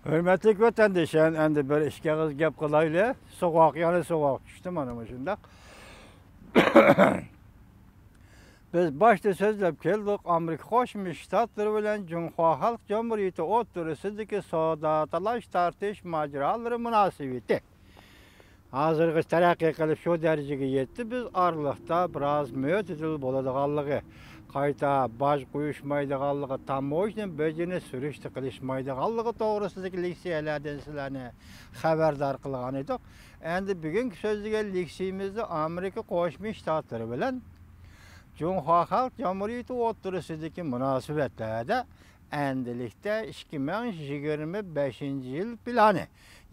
Hürmetlik vatandaşlar, endi bir işe kız gap kılayla, sokak yani sokak düştüm hanım şunda. Biz başta sözlep keldik, Amerika Qo'shma Shtatlari bilan Jumhur Xalq Jamhuriyati o'rtasidagi savdo talash tartish mojarolari munosabati. Hozirgi taraqqiy qilib shu darajaga yetdi. Biz oraliqda biroz mo'tadil bo'ladiganligi, qayta boj qo'yishmaydiganligi, tamoyishni bejini surishti qilishmaydiganligi to'g'risidagi leksiyalardan sizlarni xabardor qilgan edik. Endi bugungi so'zlagan leksiyamizda Amerika Qo'shma Shtatlari bilan Jumhur Xalq Jamhuriyati o'rtasidagi munosabatlarda endilikda 2025-yil plani,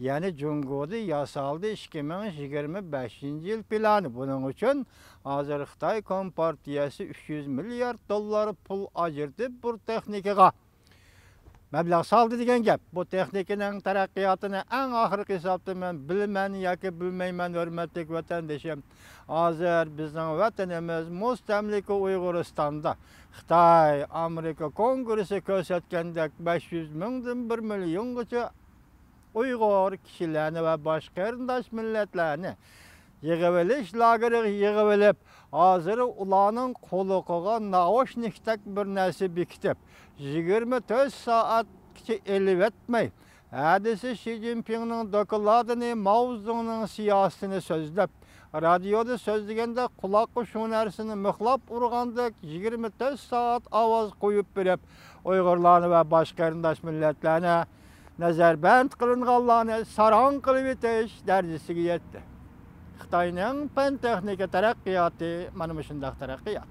ya'ni Jungo'da yasaldi 2025-yil plani. Buning uchun hozir Xitoy Kompartiyasi 300 milliard dollar pul ajratib bu texnikaga mablag' soldi degan gap. Bu texnikaning taraqqiyotini eng oxirgi hisobda men bilman yoki bilmayman, hurmatli vatandoshim. Hozir bizning vatanimiz mustamlika Uyg'uristonda Xitoy Amerika Kongressi ko'rsatgandek 500 mingdan 1 milliongacha Uyg'ur kishilarni va boshqa qarindosh millatlarni yig'ib olish lageriga yig'ib olib, hozir ularning qo'liqiga naushnikdek bir narsa bekitib 24 soatgacha elib etmay, hadisi Xi Jinpingning dokladini, Mao Zedongning siyosatini so'zlab, radioda so'zlaganda quloqqa shu narsani mixlab urgandek 24 soat ovoz qo'yib berib, Uyg'urlarni va boshqa qarindosh millatlarni nazarband qilinganlarni saron qilib etish darajasiga yetdi. Xitoyning fan texnika taraqqiyoti mana shunday taraqqiyot.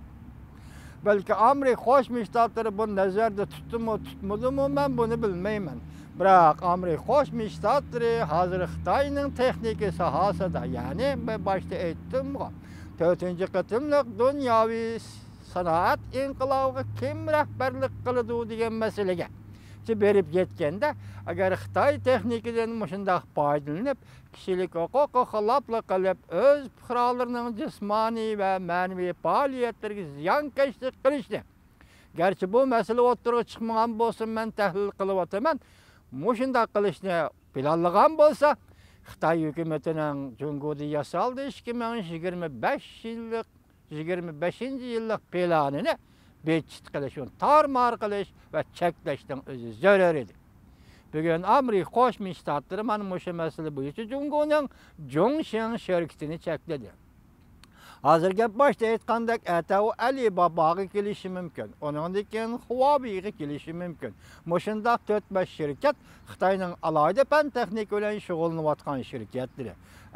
Balki Amerika Qo'shma Shtatlari bu nazarda tutdimi, tutmadimi, men buni bilmayman. Biroq Amerika Qo'shma Shtatlari hozir Xitoyning texnika sohasida, ya'ni men boshda aytdim, 4-qatimliq dunyoviy sanoat inqilobiga kim rahbarlik qiladi degan masalaga berib yetganda, agar Xitoy texnikadan shunday foydalanib, kishilik huquqqa xiloflik qilib, o'z fuqarolarining jismoniy va ma'naviy faoliyatlariga ziyonkashlik qilishdi. Garchi bu masala o'tirib chiqmagan bo'lsa, men tahlil qilib o'taman. Shunday qilishni planlagan bo'lsa, Xitoy hukumatining Jungo'da yasaldi 2025-yillik planini beçit qilish, tarmar qilish va cheklashdan o'zi zarur edi. Bugun Amerika Qo'shma Shtatlari mana shu masala bo'yicha Jungo'ning Zhongshan shirkatini chekladi. Hozir gap boshda aytgandek, atav Alibabaga kelishi mumkin. Undan keyin Huawei'ga kelishi mumkin. Shunday 4-5 shirkat Xitoyning alohida fan texnika bilan shug'ullanayotgan shirkatlar.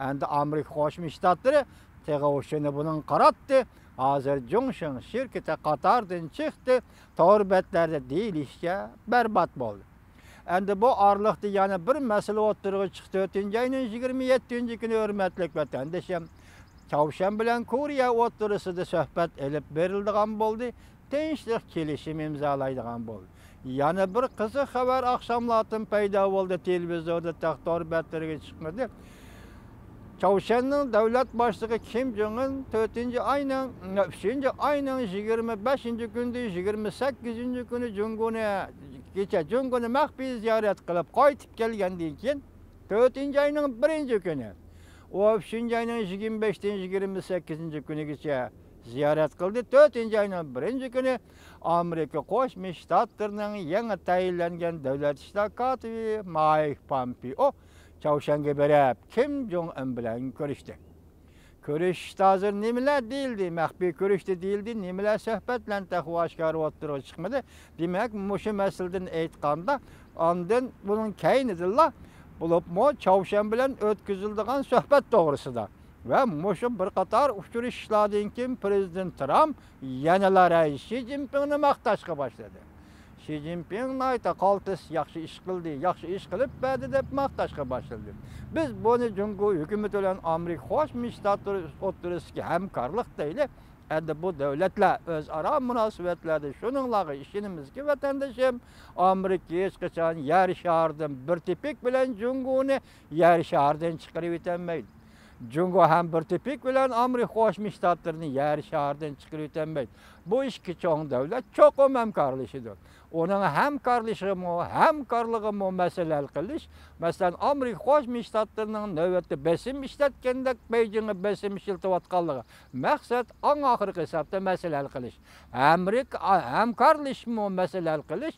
Endi Amerika Qo'shma Shtatlari teg'ovshini buning qaratdi. Hozir Zhongshan shirkati Qatardan chiqdi, to'rbatlarda deyilishga barbod bo'ldi. Endi bu oraliqda yana bir masala o'tirg'i chiqdi. 4-oyning 27-kuni hurmatli vatandoshim, Chavshan bilan Koreya o'rtasida suhbat elib berildigan bo'ldi, tinchlik kelishimi imzolaydigan bo'ldi. Yana bir qiziq xabar oqshomlatin paydo bo'ldi, televizorda to'rbatlarga chiqmadi. Chavshanning davlat boshlig'i Kim Jong Un 3-oyning 25-kuni, 28-kuni Jungoni maxfiy ziyorat qilib qaytib kelgandan keyin 4-oyning 1-kuni, 3-oyning 25-28-kunigacha ziyorat qildi. 4-oyning 1-kuni Amerika Qo'shma Shtatlarining yangi tayinlangan davlat ishlar kotibi Mike Pompeo Chavshanga berib Kim Jong Un bilan ko'rishdi. Ko'rishda hozir nimalar deyildi, maxfiy ko'rishdi deyildi, nimalar suhbatlar oshkor o'tirib chiqmadi. Demak, shu masaladan aytganda, ondan buning keyinidilla bo'lib Chavshan bilan o'tkaziladigan suhbat to'g'risida va shu bir qator uchrashishlardan keyin prezident Trump yanalar Xi Jinpingni maqtashga boshladi. Xi Jinping ayta qaltis yaxshi ish qildi, yaxshi ish qilib berdi deb maqtashga boshladi. Biz buni Jungo hukumati bilan Amerika Qo'shma Shtatlari o'rtasidagi hamkorlik deylik. Endi bu davlatlar o'zaro munosabatlarda shuninglarga ishonimizki, vatandoshim, Amerika hech qachon yer sharidan bir tepik bilan Jungoni yer sharidan chiqarib o'tolmaydi. Jungo hem bir tipik bilen Amerika Qo'shma Shtatlarini yer shahardan chiqarib o'tolmaydi. Bu ikki cho'ng davlat cho'qim hamkorlashidir. Onun hamkorligi masala hal qilish, masalan, Amerika Qo'shma Shtatlarining navbatda besim ishlatganda Beijingga besim ishlatayotganligi maqsad eng oxirgi hisobda masala hal qilish. Amerika hamkorlashmi masala hal qilish,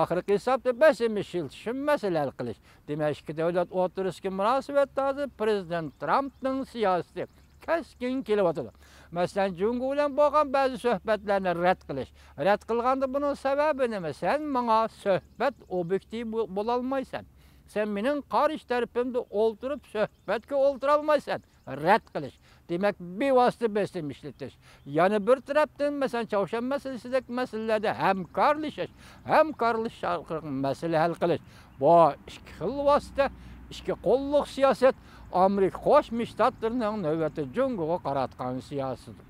oxirgi hisobda besim ishlatishim masala hal qilish. Demak, ikki davlat o'rtasidagi munosabatlarda Prezident Trumpning siyosati keskin kelyapti. Masalan, Jungo bilan bo'lgan ba'zi suhbatlarni rad qilish. Rad qilganda buning sababi nima? Sen menga suhbat obyektiv bo'la olmaysan. Sen mening qarish tarafimda o'ltirib suhbatga o'ltira olmaysan. Rad qilish. Demak, bevosita besim ishlatish. Yana bir tarafdan masalan, Chavshan masalasidagi masalalarda hamkorlashish masala hal qilish. Bu ikki xil vosita, ikki qo'lliq siyosat Amerika Qo'shma Shtatlarining navbatda Jungoga qaratgan siyosatidir.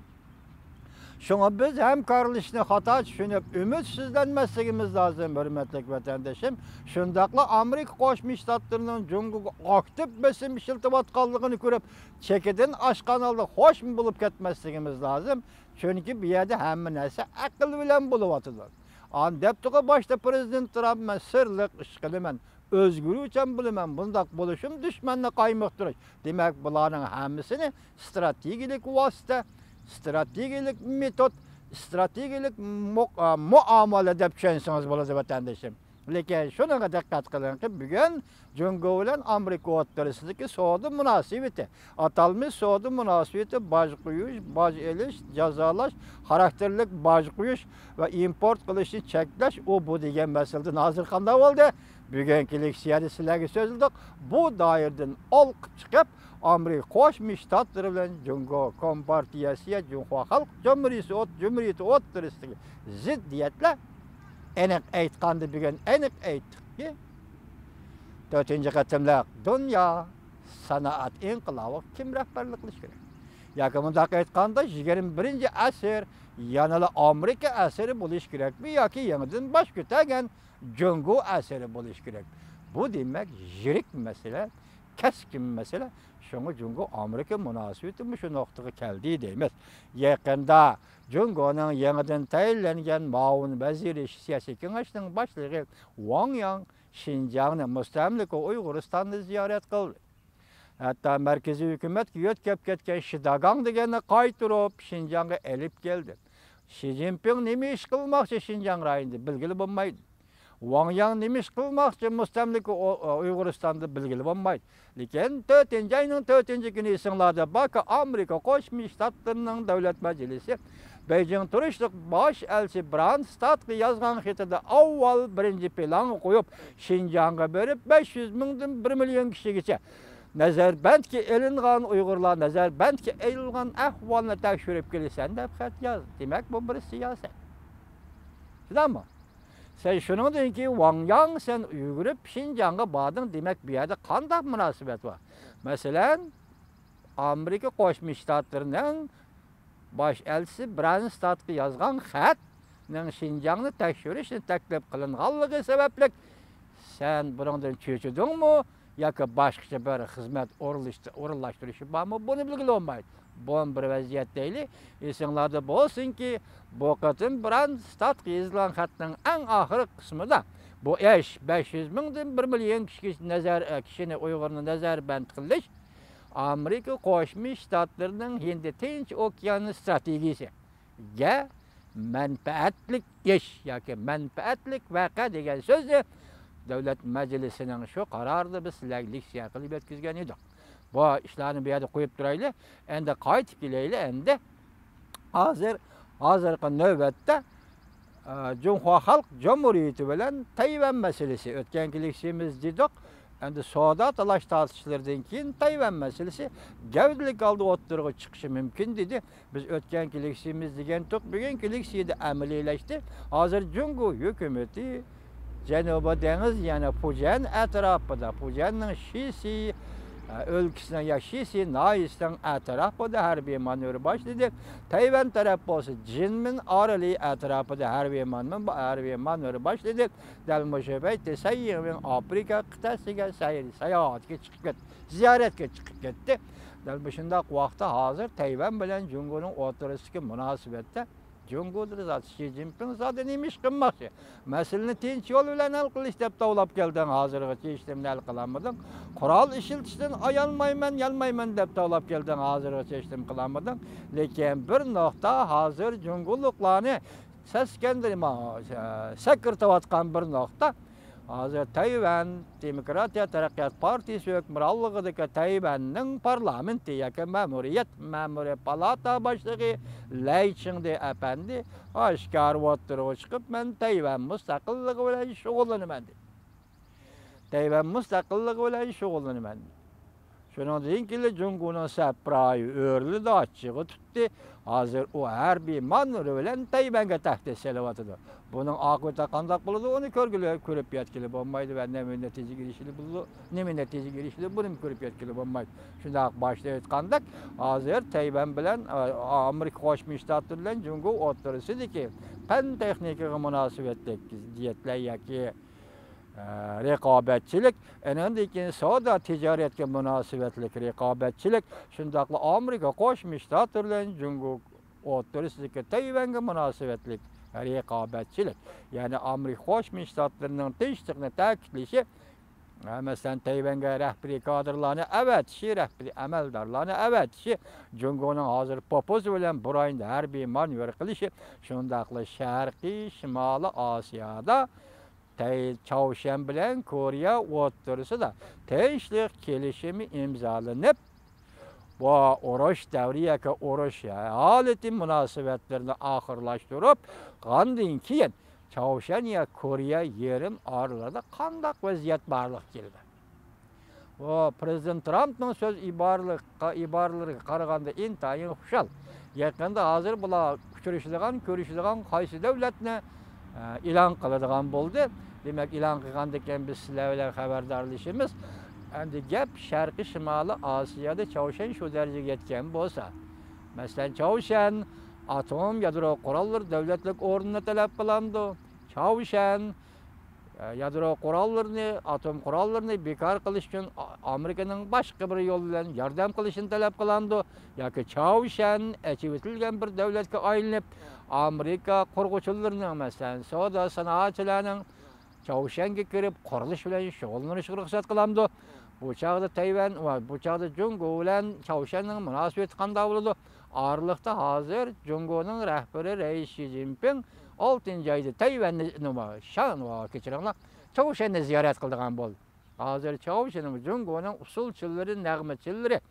Şuna biz hamkorlashni xato tushunib, ümidsizlanmasligimiz lozim, hurmatli vatandoshim. Shundaqla Amerika Qo'shma Shtatlarining Jungoga aktiv besim ishlatayotganligini ko'rib, chekidan oshgan holda xo'shmi bo'lib ketmasligimiz lozim. Chunki bu yerda hamma narsa aql bilan bo'lyapti. Debdiga boshda Prezident Trump men sirliq ish qilaman, özgürlükçen bilemem, bundak buluşum düşmanla kaymıktırış. Demek bunların hemmisini stratejilik vasıta, stratejilik metot, stratejilik muamele dep düşünseniz bulacak vatandaşım. Lekin şuna dikkat kılın ki bugün Jungo bilen Amerika o'rtasidagi savdo munosabati, atalmış savdo munosabati baj qo'yish, baj elish, jazolash, xarakterlik baj qo'yish va import qilishni cheklash bu degan masaladan hozir qanday bo'ldi? Bugungi leksiyada sizlarga so'zildik. Bu doiradan olqib chiqib, Amerika Qo'shma Shtatlari bilan Jungo Kompartiyasi, Jungo Xalq Jumhuriyati o'rtasidagi ziddiyatlar aniq aytganda bugun aniq aytdikki, 4-qatimliq dunyo sanoat inqilobi kim rahbarlik qilish kerak? Yoki bundaq aytganda 21-asr yanada Amerika asri bo'lish kerakmi yoki yangidan bosh ko'targan Jungo asri bo'lish kerak? Bu demak yirik masala, keskin masala. Şunu Jungo Amerika münasebeti şu noktaya keldi deymiz. Yaqinda Jungo'nun yangidan tayinlangan muavin vaziri siyosiy kengashning boshlig'i Wang Yang Xinjiangni mustamlika Uyg'uristonni ziyorat qildi. Hatta markaziy hukumat yo'tkab ketgan Shidagang deganni qaytirib Xinjiangga elib keldi. Xi Jinping nima ish qilmoqchi Xinjiang rayonida belgili bo'lmaydi. Wang Yang nima ish qilmoqchi mustamlika Uyg'uristonda belgili bo'lmaydi. Lekin 4-ayning 4-kuni esinglarda baki Amerika Qo'shma Shtatlarining davlat majlisi Beijing turishliq bosh elchi Brandstadga yozgan xatida avval birinchi plan qo'yib Xinjiangga berib 500 mingdan 1 million kishigacha nazarbandga elingan Uyg'urlar nazarbandga elingan ahvolni tekshirib kelsan deb xat yozdi. Demak, bu bir siyosat. Tushundingmi? Sen shuningdan ki Wang Yang sen Uyg'urib Xinjiangga bording, demak bu yerda qanday munosabat bor? Masalan, Amerika Qo'shma Shtatlarining bosh elchisi Brandstadga yozgan xatning Xinjiangni tekshirishni taklif qilinganligi sababli sen bundan cho'chidingmi yoki boshqacha bir xizmat o'rinlashtirishi bormi? Buni bilgili olmaydi. Bu bir vaziyat deyli. Esinglarda bo'lsinki, bu qatim Brandstadga yozilgan xatning eng oxirgi qismida bu ish 500 mingdan 1 million kishini Uyg'urni nazarband qilish Amerika Qo'shma Shtatlarining Hind Tinch okeani strategiyasiga manfaatlik ish yoki manfaatlik voqea degan so'zni davlat majlisining shu qarorida biz sizlarga leksiya qilib yetkazgan edik. Bu ishlarni bu yerda qo'yib turaylik. Endi qaytib kelaylik. Endi hozirgi navbatda Jungo Xalq Jumhuriyati bilan Tayvan masalasi o'tgangi leksiyamiz dedik. Endi savdo talash tortishlardan keyin Tayvan masalasi gavdalik oldi o'ttirg'i chiqishi mumkin dedi. Biz o'tgangi leksiyamiz degan to'q bugungi leksiyada amaliylashdi. Hozir Jungo hukumati Janubiy dengiz yana Fujian atrofida, Fujianning Shisi өлküsüne yaşayısı, naisten etrafı da harbiye manevri başladı. Tayvan tarafı olsa Cinmin aralı etrafı da harbiye manevri başladı. Delmoşe Bey tesayyirin Afrika kıtasıga seyahatke çıkıp gitti. Ziyaretke çıkıp gitti. Delmoşunda vakti hazır Tayvan bilen Cumhur'un oturuşu münasebette Cumhur'dur zaten Xi Jinping zaten neymiş kılması. Meseleni tinç yol bilen hal kıl istep tavlap geldin hazırgıçı işlemini hal kılamadın. Kural işiltişten yalmayman dep tavlap geldin hazırgıçı işlem kılamadın. Lekin bir nokta hazır Cumhurluklarını seskendirme, sekirtavatkan bir nokta. Hazır Tayvan Demokratiya Taraqqiyat Partisi hükümranlığıdaki Tayvan'ın parlamenti yakın memuriyet palata başlığı Lei Ching-de efendi aşkar oturuğa çıkıp ben Tayvan müstakilliği bilen şoğullanıman. Tayvan müstakilliği bilen şoğullanıman. Şunun deyin ki Cumhur'un seprayı örlü de açığı tuttu. Hazır o her bir manırı bilen Tayvan'a tahta selavatıdır. Bunun akıbeti kandak buldu onu körüp yetkili olmaydı ve ne netice girişli bunu körüp yetkili olmaydı. Şimdi başlayıp kandak hazır Tayvan bilen Amerika Koşmuş Ştatları bilen Cumhur oturusuydu ki pen tekniki münasebetlik diyetler yaki rekabetçilik, enendeki soda ticaretke münasebetlik rekabetçilik, şundakla Amerika Koşmuş Ştatları bilen Cumhur oturusuydu Tayvan'a münasebetlik rekabetçilik. Yani Amerika Koşmuş Ştatlarının teşvikini takitlişi mesela Tayvan'a rehberi kadrlarını rehberi emeldarlarını Cumhur'un hazır popozu bilen burayında her bir manevr kılışı şundaklı Şarkı Şimali Asya'da Çavuşen bilen Kore oturusu da teşvik kelişimi imzalanıp bu oruç devriyeki oruç haleti münasebetlerini ahırlaştırıp kandan keyin Çavuşen ya Kore yerim arılarda kandak vaziyet barlık geldi. O Prezident Trump'ın söz ibarları qaraganda intayin huşal. Yakında hazır bula körüşüdügan qaysı devletine ilan kılıdığan buldu. Demek ilan kılgandayken biz sizlerle haberdarlaşımız. Endi gap Şarkı Şimali Asya'da Çavuşen şu dereceye yetken bolsa. Mesela Çavuşen atom yadro kuralları devletlik ornuna talep kılandı. Çavuşen yadro kurallarını, atom kurallarını bekar kılış için Amerika'nın başka bir yol bilen yardım kılışını talep kılandı. Yaki Çavuşen eçivitilgen bir devletke aylanıp Amerika korkuçularının mesela soda sanatçılarının Çavuşen'e kirip kuruluş bilen şoğullanışı ruhsat kılamdı. Bu çağda Tayvan, bu çağda Cumhur bilen Çavuşen'in münasebeti kanda buldu. Ağırlıkta hazır Cumhur'un rehberi Reis Xi Jinping 6. ayda Tayvan'ı şan keçirenler Çavuşen'i ziyaret kıldığan bol. Hazır Çavuşen'in Cumhur'un usulçıları, nägmetçileri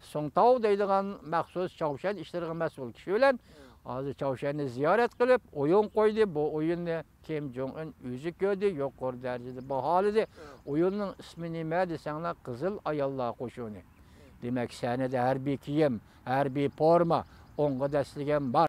Songtao deydiğen məxsus Çavuşen işlerine mesul kişi bilen hazır Çavuşen'i ziyaret kılıp oyun koydu. Bu oyunu Kim Jong-un özü gördü, yok or derecede bahalıdı. Oyunun ismi nime desenler Kızıl Ayallar Koşunu. Demek senede her bir kiyim, her bir forma, onga desligen var.